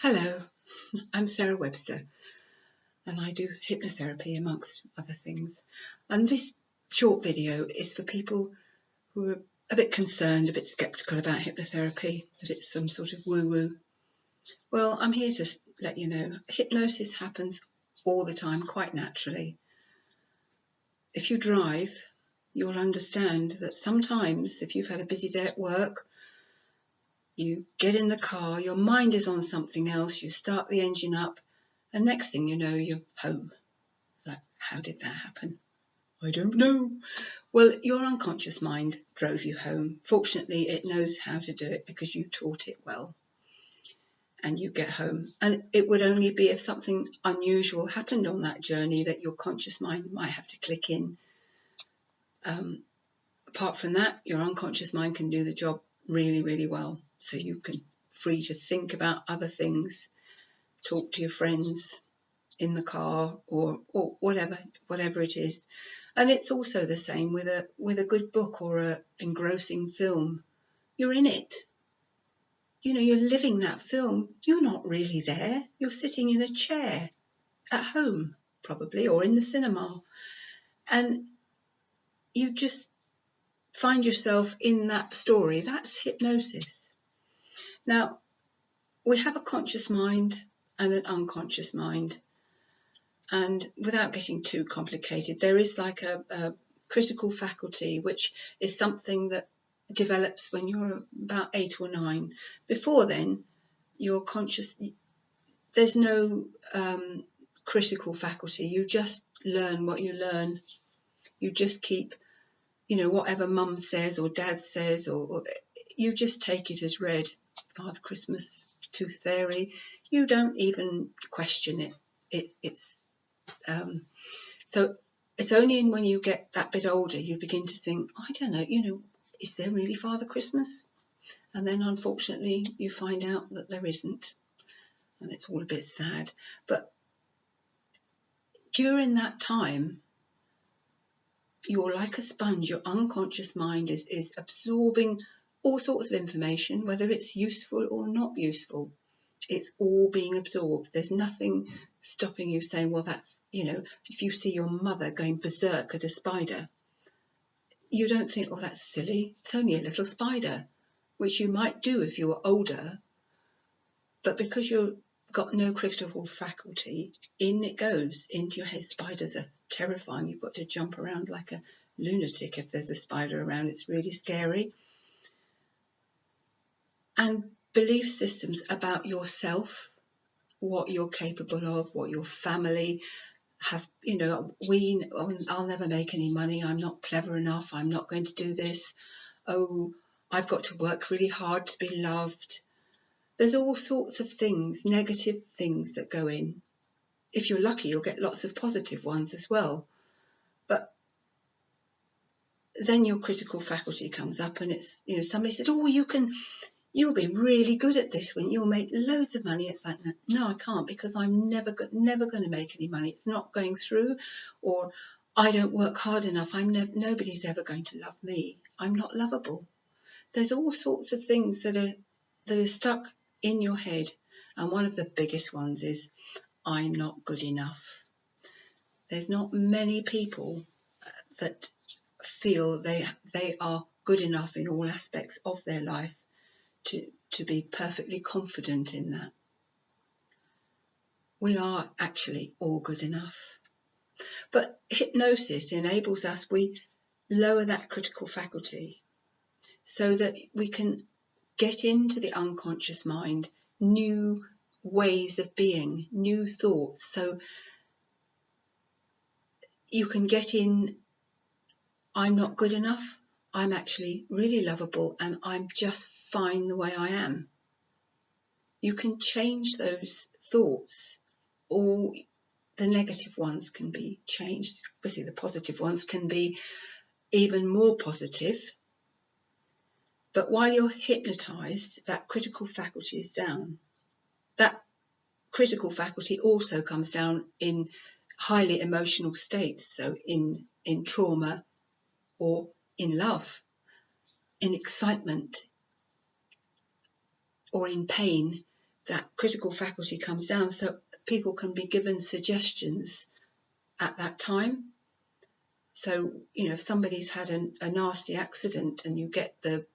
Hello, I'm Sarah Webster and I do hypnotherapy amongst other things. And this short video is for people who are a bit concerned, a bit sceptical about hypnotherapy, that it's some sort of woo-woo. Well, I'm here to let you know, hypnosis happens all the time, quite naturally. If you drive, you'll understand that sometimes if you've had a busy day at work, you get in the car, your mind is on something else, you start the engine up, and next thing you know, you're home. It's like, how did that happen? I don't know. Well, your unconscious mind drove you home. Fortunately, it knows how to do it because you taught it well. And you get home. And it would only be if something unusual happened on that journey that your conscious mind might have to click in. Apart from that, your unconscious mind can do the job really, really well. So you can free to think about other things, talk to your friends in the car or whatever it is. And it's also the same with a good book or a engrossing film. You're in it. You're living that film. You're not really there. You're sitting in a chair at home, probably, or in the cinema. And you just find yourself in that story. That's hypnosis. Now, we have a conscious mind and an unconscious mind. And without getting too complicated, there is like a critical faculty, which is something that develops when you're about 8 or 9. Before then, you're conscious. There's no critical faculty. You just learn what you learn. You just keep, whatever mum says or dad says, or you just take it as read. Father Christmas, Tooth Fairy. You don't even question it. So it's only when you get that bit older you begin to think, I don't know, is there really Father Christmas? And then unfortunately you find out that there isn't, and it's all a bit sad. But during that time, you're like a sponge. Your unconscious mind is absorbing all sorts of information, whether it's useful or not useful. It's all being absorbed. There's nothing stopping you saying, well, that's, if you see your mother going berserk at a spider, you don't think, oh, that's silly. It's only a little spider, which you might do if you were older. But because you've got no critical faculty, in it goes into your head. Spiders are terrifying. You've got to jump around like a lunatic if there's a spider around. It's really scary. And belief systems about yourself, what you're capable of, what your family have, I'll never make any money. I'm not clever enough. I'm not going to do this. Oh, I've got to work really hard to be loved. There's all sorts of things, negative things that go in. If you're lucky, you'll get lots of positive ones as well. But then your critical faculty comes up and it's, somebody says, oh, you'll be really good at this when you'll make loads of money. It's like, no, I can't, because I'm never going to make any money. It's not going through, or I don't work hard enough. Nobody's ever going to love me. I'm not lovable. There's all sorts of things that are stuck in your head. And one of the biggest ones is, I'm not good enough. There's not many people that feel they are good enough in all aspects of their life to be perfectly confident in that. We are actually all good enough. But hypnosis enables us, we lower that critical faculty so that we can get into the unconscious mind, new ways of being, new thoughts. So you can get in, I'm not good enough, I'm actually really lovable, and I'm just fine the way I am. You can change those thoughts. All the negative ones can be changed. Obviously, the positive ones can be even more positive. But while you're hypnotized, that critical faculty is down. That critical faculty also comes down in highly emotional states, so in trauma or in love, in excitement or in pain. that critical faculty comes down, so people can be given suggestions at that time. So, you know, if somebody's had a nasty accident and you get the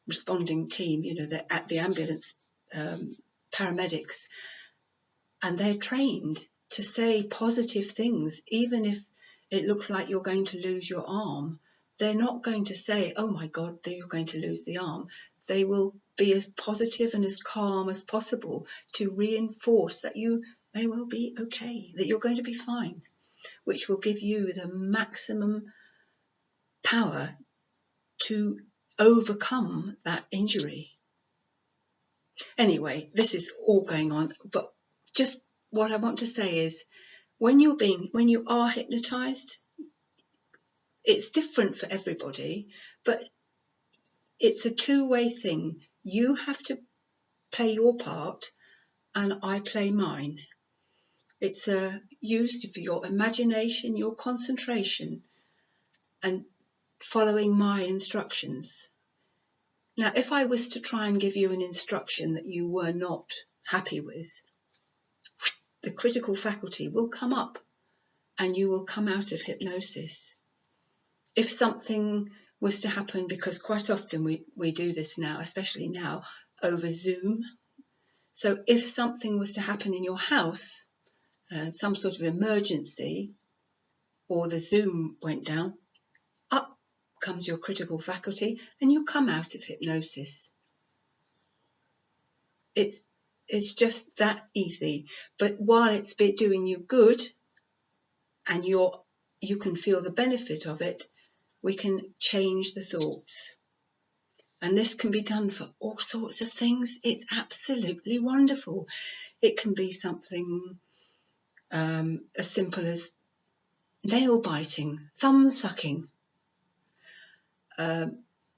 responding team, you know, at the ambulance paramedics, and they're trained to say positive things, even if it looks like you're going to lose your arm. They're not going to say, oh my God, you're going to lose the arm. They will be as positive and as calm as possible to reinforce that you may well be okay, that you're going to be fine, which will give you the maximum power to overcome that injury. Anyway, this is all going on, but just what I want to say is when you are hypnotized, it's different for everybody, but it's a two-way thing. You have to play your part and I play mine. It's used for your imagination, your concentration, and following my instructions. Now, if I was to try and give you an instruction that you were not happy with, the critical faculty will come up and you will come out of hypnosis. If something was to happen, because quite often we do this now, especially now, over Zoom. So if something was to happen in your house, some sort of emergency, or the Zoom went down, up comes your critical faculty and you come out of hypnosis. It's just that easy. But while it's doing you good and you can feel the benefit of it, we can change the thoughts. And this can be done for all sorts of things. It's absolutely wonderful. It can be something as simple as nail biting, thumb sucking,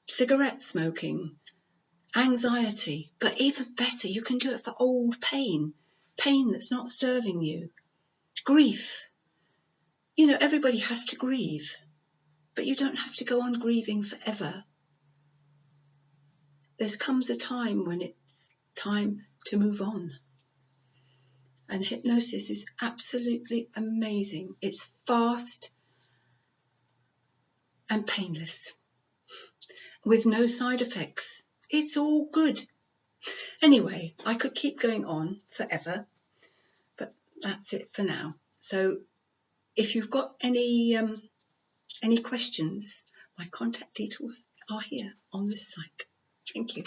cigarette smoking, anxiety. But even better, you can do it for old pain that's not serving you, grief. You know, everybody has to grieve, but you don't have to go on grieving forever. There comes a time when it's time to move on. And hypnosis is absolutely amazing. It's fast and painless, with no side effects. It's all good. Anyway, I could keep going on forever, but that's it for now. So if you've got any questions, my contact details are here on this site. Thank you.